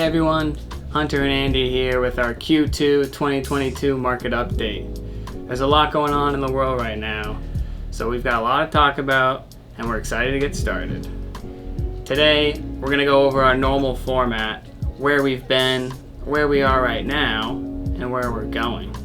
Hey everyone, Hunter and Andy here with our Q2 2022 market update. There's a lot going on in the world right now, so we've got a lot to talk about and we're excited to get started. Today, we're going to go over our normal format, where we've been, where we are right now, and where we're going.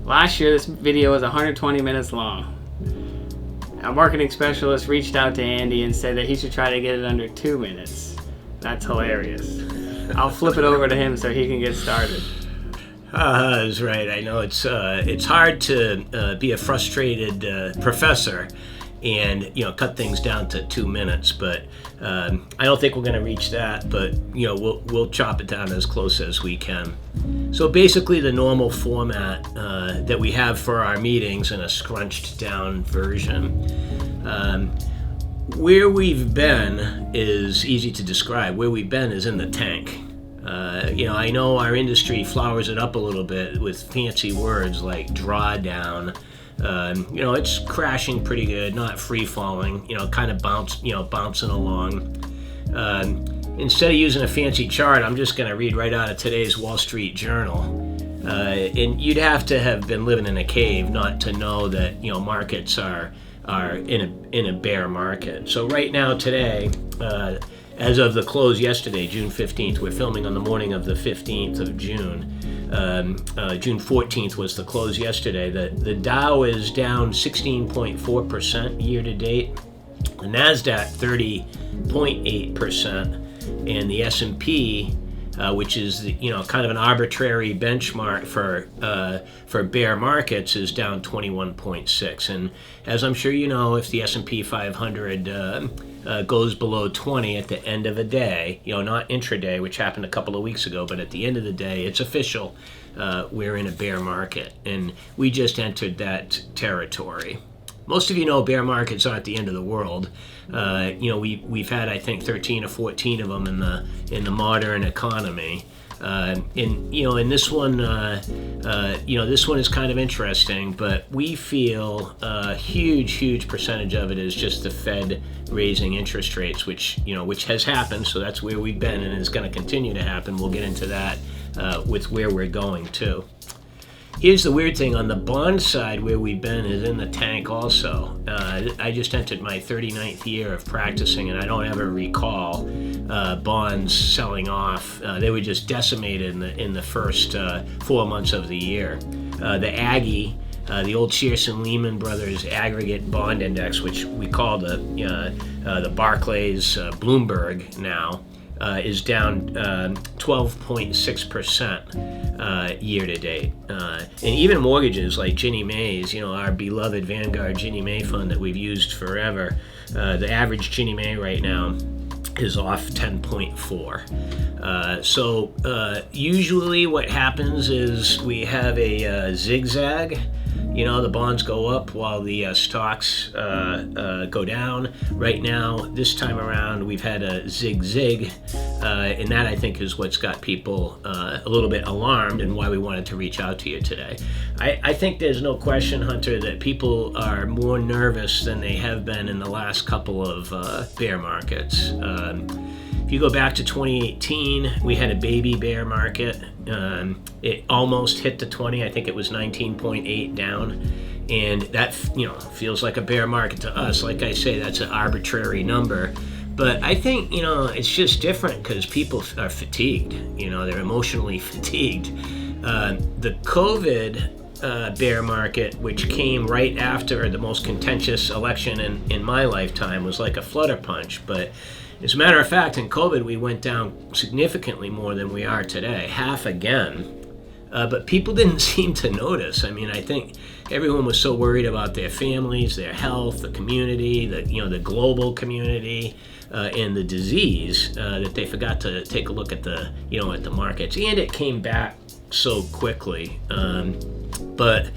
Last year, this video was 120 minutes long. Our marketing specialist reached out to Andy and said that he should try to get it under 2 minutes. That's hilarious. I'll flip it over to him so he can get started. That's right. I know it's hard to be a frustrated professor and cut things down to 2 minutes, but I don't think we're going to reach that. But we'll chop it down as close as we can. So basically, the normal format that we have for our meetings in a scrunched down version. Where we've been is easy to describe. Where we've been is in the tank. I know our industry flowers it up a little bit with fancy words like drawdown. It's crashing pretty good, not free falling. Kind of bouncing along. Instead of using a fancy chart, I'm just going to read right out of today's Wall Street Journal. And you'd have to have been living in a cave not to know that markets are in a bear market. So right now today, as of the close yesterday, June 15th, we're filming on the morning of the 15th of June. June 14th was the close yesterday. The Dow is down 16.4% year to date. The NASDAQ 30.8%, and the S&P, which is kind of an arbitrary benchmark for bear markets, is down 21.6. And as I'm sure you know, if the S&P 500 goes below 20 at the end of a day, not intraday, which happened a couple of weeks ago, but at the end of the day, it's official. We're in a bear market, and we just entered that territory. Most of you know bear markets aren't the end of the world. We've had, I think, 13 or 14 of them in the modern economy. And this one, this one is kind of interesting, but we feel a huge percentage of it is just the Fed raising interest rates, which has happened. So that's where we've been, and it's going to continue to happen. We'll get into that with where we're going too. Here's the weird thing. On the bond side, where we've been is in the tank also. I just entered my 39th year of practicing, and I don't ever recall bonds selling off. They were just decimated in the first 4 months of the year. The Aggie, the old Shearson Lehman Brothers Aggregate Bond Index, which we call the Barclays Bloomberg now, is down 12.6% year to date. And even mortgages like Ginnie Mae's, our beloved Vanguard Ginnie Mae fund that we've used forever, the average Ginnie Mae right now is off 10.4. So usually what happens is we have a zigzag. The bonds go up while the stocks go down. Right now, this time around, we've had a zig-zig, and that, I think, is what's got people a little bit alarmed and why we wanted to reach out to you today. I think there's no question, Hunter, that people are more nervous than they have been in the last couple of bear markets. If you go back to 2018, we had a baby bear market. It almost hit the 20. I think it was 19.8 down. And that, feels like a bear market to us. Like I say, that's an arbitrary number. But I think, it's just different because people are fatigued. They're emotionally fatigued. The COVID bear market, which came right after the most contentious election in my lifetime, was like a flutter punch. But as a matter of fact, in COVID, we went down significantly more than we are today, half again. But people didn't seem to notice. I think everyone was so worried about their families, their health, the community, the global community, and the disease that they forgot to take a look at the markets. And it came back so quickly. But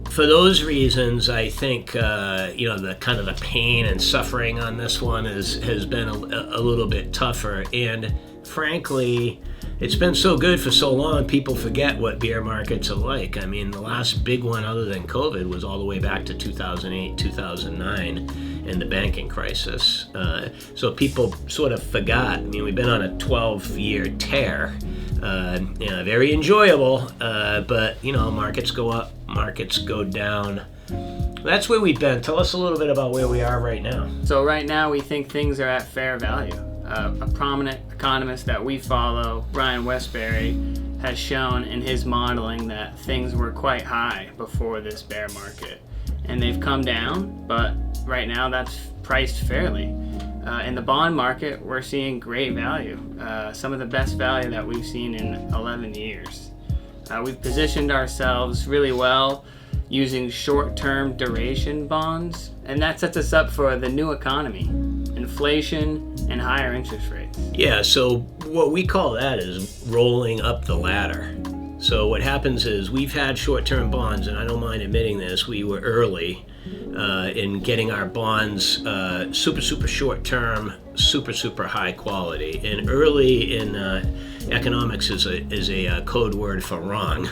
for those reasons, I think the kind of the pain and suffering on this one has been a little bit tougher. And frankly, it's been so good for so long, people forget what bear markets are like. The last big one other than COVID was all the way back to 2008, 2009. and the banking crisis. So people sort of forgot. I mean, we've been on a 12-year tear. Very enjoyable, but markets go up, markets go down. That's where we've been. Tell us a little bit about where we are right now. So right now we think things are at fair value. A prominent economist that we follow, Ryan Westbury, has shown in his modeling that things were quite high before this bear market. And they've come down, but right now that's priced fairly. In the bond market, we're seeing great value, some of the best value that we've seen in 11 years. We've positioned ourselves really well using short-term duration bonds, and that sets us up for the new economy, inflation, and higher interest rates. Yeah, so what we call that is rolling up the ladder. So what happens is we've had short-term bonds, and I don't mind admitting this, we were early in getting our bonds super short-term, super high quality. And early in economics is a code word for wrong.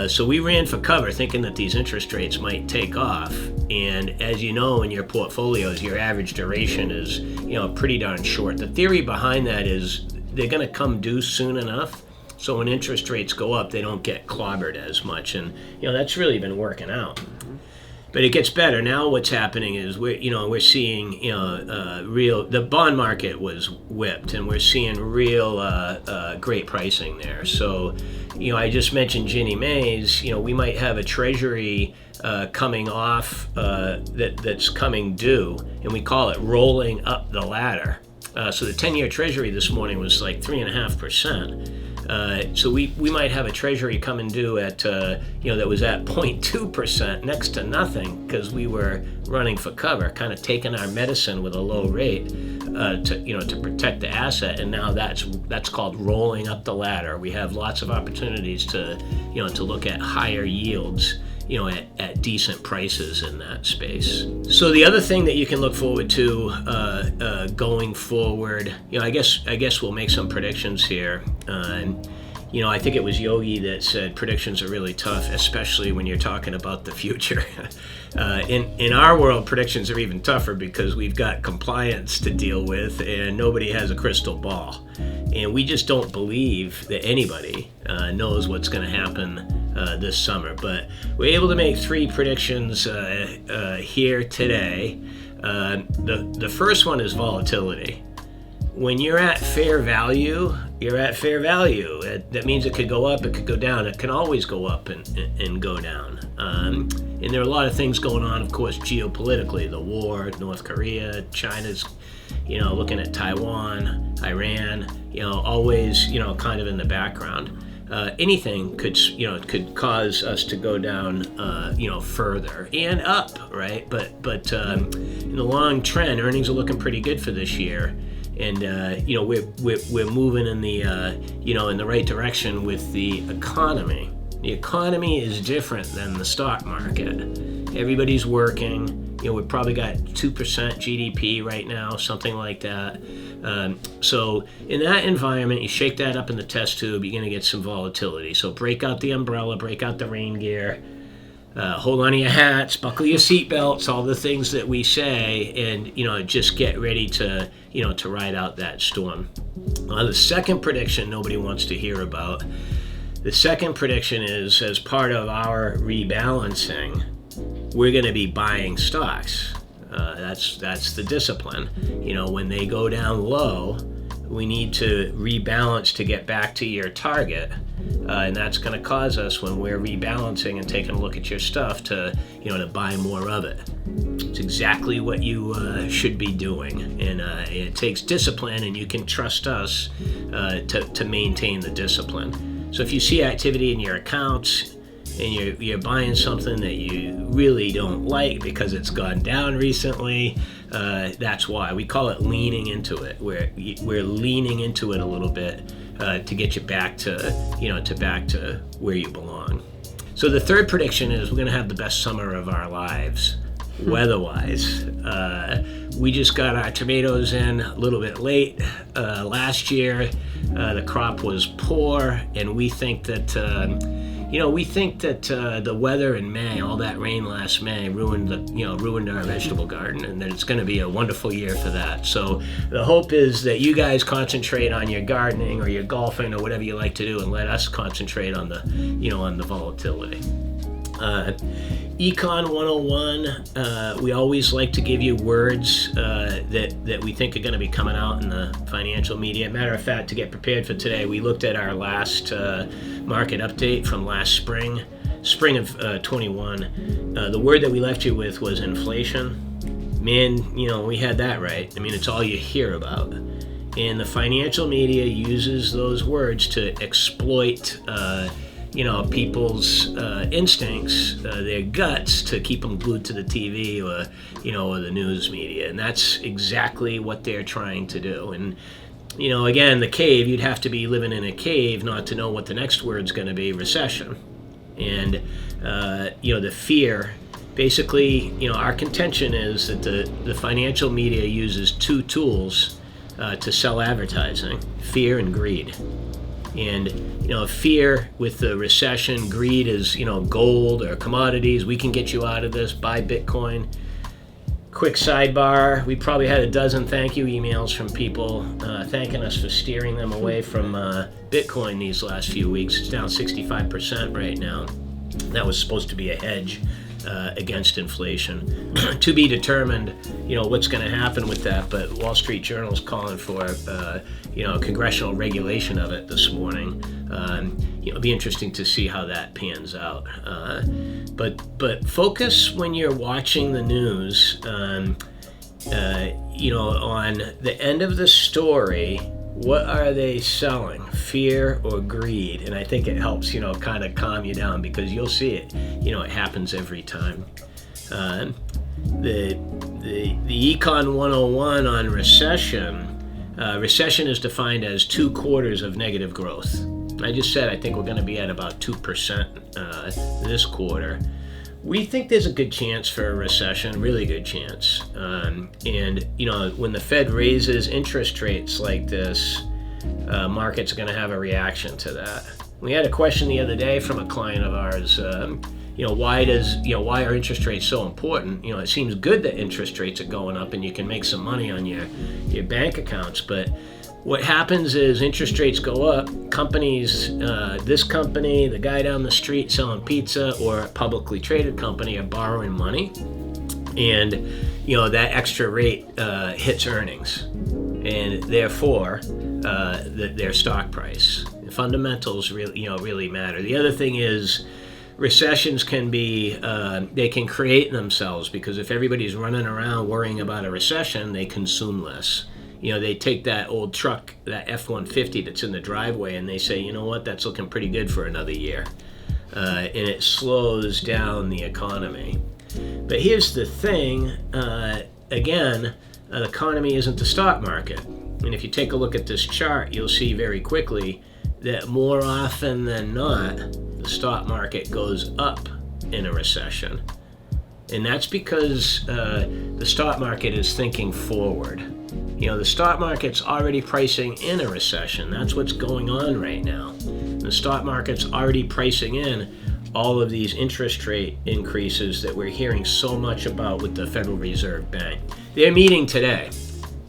So we ran for cover thinking that these interest rates might take off. And as you know, in your portfolios, your average duration is pretty darn short. The theory behind that is they're going to come due soon enough. So when interest rates go up, they don't get clobbered as much, and that's really been working out. But it gets better now. What's happening is we're seeing the bond market was whipped, and we're seeing real great pricing there. So I just mentioned Ginnie Mae's. We might have a treasury coming off that's coming due, and we call it rolling up the ladder. So the 10-year treasury this morning was like 3.5%. So we might have a treasury coming due at that was at 0.2%, next to nothing, because we were running for cover, kind of taking our medicine with a low rate to protect the asset. And now that's called rolling up the ladder. We have lots of opportunities to look at higher yields at decent prices in that space. So the other thing that you can look forward to going forward, I guess we'll make some predictions here. I think it was Yogi that said predictions are really tough, especially when you're talking about the future. In our world, predictions are even tougher because we've got compliance to deal with and nobody has a crystal ball. And we just don't believe that anybody knows what's going to happen this summer. But we're able to make 3 predictions here today. The first one is volatility. When you're at fair value, you're at fair value. That means it could go up, it could go down. It can always go up and go down. And there are a lot of things going on, of course, geopolitically. The war, North Korea, China's, looking at Taiwan, Iran, always, kind of in the background. Anything could cause us to go down, further and up, right? But in the long trend, earnings are looking pretty good for this year. And we're moving in the in the right direction with the economy. The economy is different than the stock market. Everybody's working. We've probably got 2% GDP right now, something like that. So in that environment, you shake that up in the test tube, you're going to get some volatility. So break out the umbrella, break out the rain gear. Hold on to your hats, buckle your seatbelts, all the things that we say, and just get ready to to ride out that storm. The second prediction nobody wants to hear about. The second prediction is, as part of our rebalancing, we're going to be buying stocks. That's the discipline. When they go down low, we need to rebalance to get back to your target. And that's going to cause us, when we're rebalancing and taking a look at your stuff, to buy more of it. It's exactly what you should be doing, and it takes discipline, and you can trust us to maintain the discipline. So if you see activity in your accounts and you're buying something that you really don't like because it's gone down recently, that's why we call it leaning into it. We're leaning into it a little bit to get you back to back to where you belong. So the third prediction is we're going to have the best summer of our lives, weather-wise. We just got our tomatoes in a little bit late last year. The crop was poor, and we think that we think that the weather in May, all that rain last May, ruined our vegetable garden, and that it's going to be a wonderful year for that. So the hope is that you guys concentrate on your gardening or your golfing or whatever you like to do, and let us concentrate on the volatility. Econ 101, we always like to give you words that we think are going to be coming out in the financial media. Matter of fact, to get prepared for today, we looked at our last market update from last spring of 21. The word that we left you with was inflation. Man, we had that right. I mean, it's all you hear about. And the financial media uses those words to exploit people's instincts, their guts, to keep them glued to the TV or the news media. And that's exactly what they're trying to do. And, again, the cave, you'd have to be living in a cave not to know what the next word's going to be, recession. And, the fear, basically, our contention is that the financial media uses two tools to sell advertising: fear and greed. And, fear with the recession, greed is, gold or commodities. We can get you out of this, buy Bitcoin. Quick sidebar, we probably had a dozen thank you emails from people thanking us for steering them away from Bitcoin these last few weeks. It's down 65% right now. That was supposed to be a hedge against inflation. To be determined, what's going to happen with that, but Wall Street Journal's calling for, congressional regulation of it this morning. It'll be interesting to see how that pans out. But focus when you're watching the news, on the end of the story. What are they selling, fear or greed? And I think it helps, kind of calm you down, because you'll see it, it happens every time. The Econ 101 on recession, recession is defined as 2 quarters of negative growth. I just said I think we're going to be at about 2% this quarter. We think there's a good chance for a recession, really good chance. And, when the Fed raises interest rates like this, markets are going to have a reaction to that. We had a question the other day from a client of ours, why are interest rates so important? It seems good that interest rates are going up and you can make some money on your bank accounts, but what happens is interest rates go up, companies, this company, the guy down the street selling pizza, or a publicly traded company are borrowing money, and that extra rate hits earnings, and therefore their stock price. Fundamentals really matter. The other thing is, recessions can be, they can create themselves, because if everybody's running around worrying about a recession, they consume less. They take that old truck, that F-150 that's in the driveway, and they say, you know what, that's looking pretty good for another year. And it slows down the economy. But here's the thing, again, the economy isn't the stock market. And if you take a look at this chart, you'll see very quickly that more often than not, the stock market goes up in a recession. And that's because the stock market is thinking forward. The stock market's already pricing in a recession. That's what's going on right now. The stock market's already pricing in all of these interest rate increases that we're hearing so much about with the Federal Reserve Bank. They're meeting today,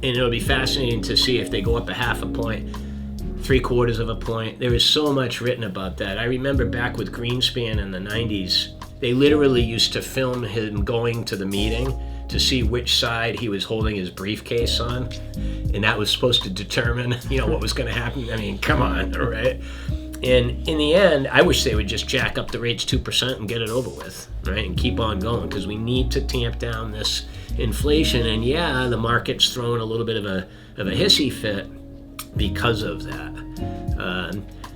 and it'll be fascinating to see if they go up a half a point, 3/4 of a point. There is so much written about that. I remember back with Greenspan in the 90s, they literally used to film him going to the meeting to see which side he was holding his briefcase on, and that was supposed to determine, what was going to happen. I mean, come on, all right? And in the end, I wish they would just jack up the rates 2% and get it over with, right? And keep on going, because we need to tamp down this inflation. And yeah, the market's throwing a little bit of a hissy fit because of that.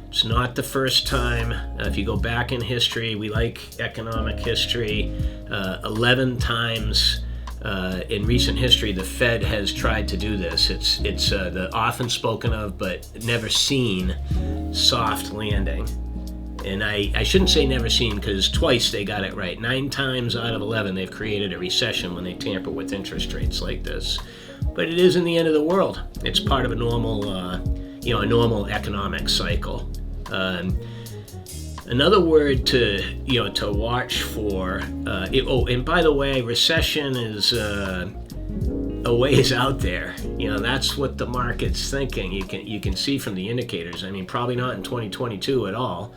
It's not the first time. If you go back in history, we like economic history. 11 times in recent history, the Fed has tried to do this. It's the often spoken of but never seen soft landing. And I shouldn't say never seen, because twice they got it right. 9 times out of 11 they've created a recession when they tamper with interest rates like this. But it isn't the end of the world. It's part of a normal, a normal economic cycle. Another word to watch for. And by the way, recession is a ways out there. That's what the market's thinking. You can see from the indicators. I mean, probably not in 2022 at all.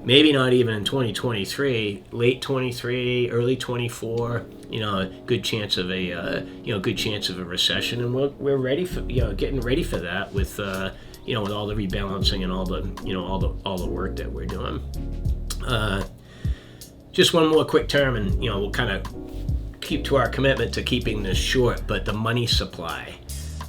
Maybe not even in 2023. Late 23, early 24. Good chance of a recession, and we're ready for getting ready for that with with all the rebalancing and all the work that we're doing. Just one more quick term, and we'll kind of keep to our commitment to keeping this short. But the money supply,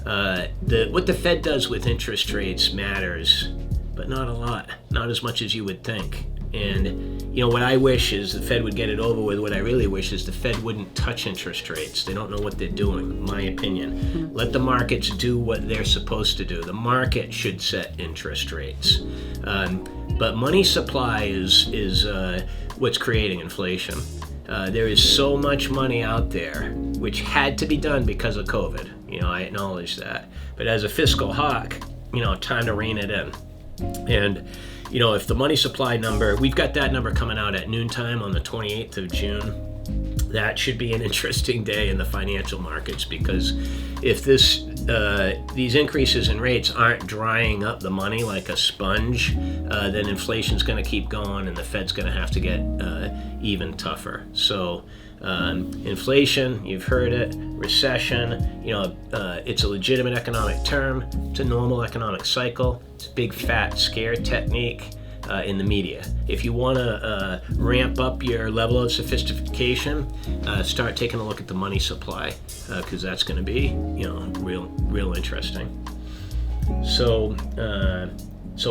what the Fed does with interest rates matters, but not a lot, not as much as you would think. And what I wish is the Fed would get it over with. What I really wish is the Fed wouldn't touch interest rates. They don't know what they're doing, my opinion. Let the markets do what they're supposed to do. The market should set interest rates. But money supply is what's creating inflation. There is so much money out there, which had to be done because of COVID. I acknowledge that. But as a fiscal hawk, time to rein it in. And if the money supply number, we've got that number coming out at noontime on the 28th of June. That should be an interesting day in the financial markets, because if these increases in rates aren't drying up the money like a sponge, then inflation's going to keep going, and the Fed's going to have to get even tougher. So inflation, you've heard it. Recession, it's a legitimate economic term. It's a normal economic cycle. It's a big fat scare technique in the media. If you want to ramp up your level of sophistication, start taking a look at the money supply, because that's going to be real interesting. So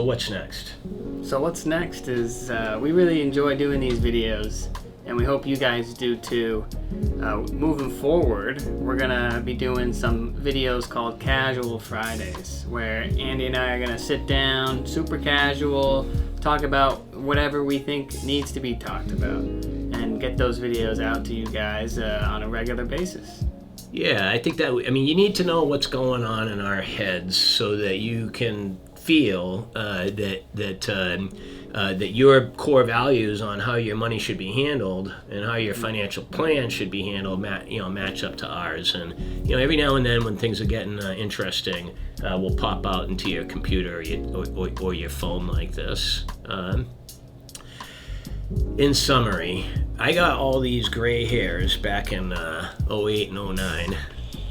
what's next? So what's next is we really enjoy doing these videos, and we hope you guys do too. Moving forward, we're gonna be doing some videos called Casual Fridays, where Andy and I are gonna sit down, super casual, talk about whatever we think needs to be talked about, and get those videos out to you guys on a regular basis. Yeah, I think that, you need to know what's going on in our heads so that you can feel that your core values on how your money should be handled and how your financial plan should be handled match up to ours. And every now and then when things are getting interesting, we'll pop out into your computer or your phone like this. In summary, I got all these gray hairs back in 08 and 09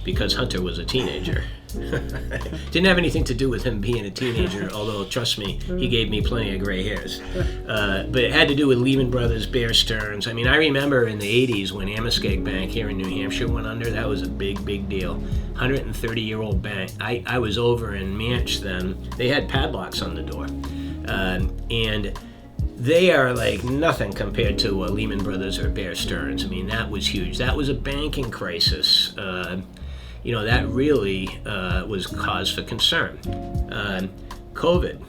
because Hunter was a teenager. Didn't have anything to do with him being a teenager, although trust me, he gave me plenty of gray hairs. But it had to do with Lehman Brothers, Bear Stearns. I remember in the 80s when Amoskeag Bank here in New Hampshire went under. That was a big deal. 130-year-old bank. I was over in Manch then. They had padlocks on the door. And they are like nothing compared to Lehman Brothers or Bear Stearns. That was huge. That was a banking crisis. That really was cause for concern. COVID,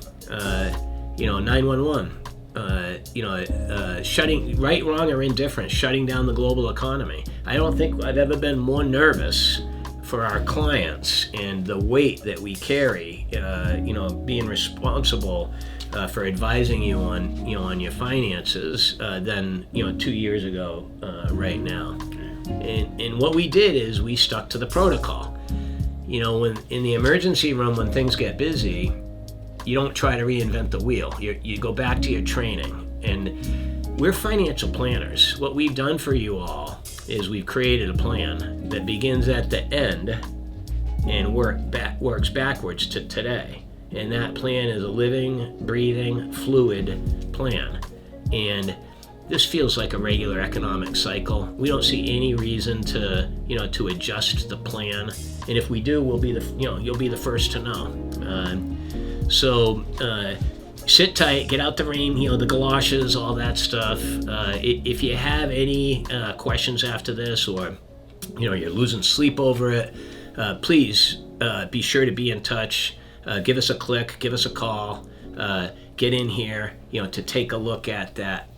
911, shutting, right, wrong, or indifferent, shutting down the global economy. I don't think I've ever been more nervous for our clients and the weight that we carry, being responsible for advising you on your finances than 2 years ago right now. And what we did is we stuck to the protocol. When in the emergency room, when things get busy, you don't try to reinvent the wheel. You go back to your training. And we're financial planners. What we've done for you all is we've created a plan that begins at the end and works backwards to today. And that plan is a living, breathing, fluid plan. And this feels like a regular economic cycle. We don't see any reason to adjust the plan. And if we do, you'll be the first to know. So sit tight, get out the rain, the galoshes, all that stuff. If you have any questions after this, or you're losing sleep over it, please be sure to be in touch. Give us a click, give us a call, get in here, to take a look at that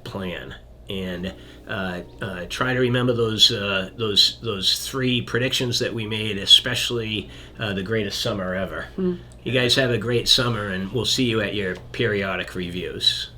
plan, and try to remember those three predictions that we made, especially the greatest summer ever. You guys have a great summer, and we'll see you at your periodic reviews.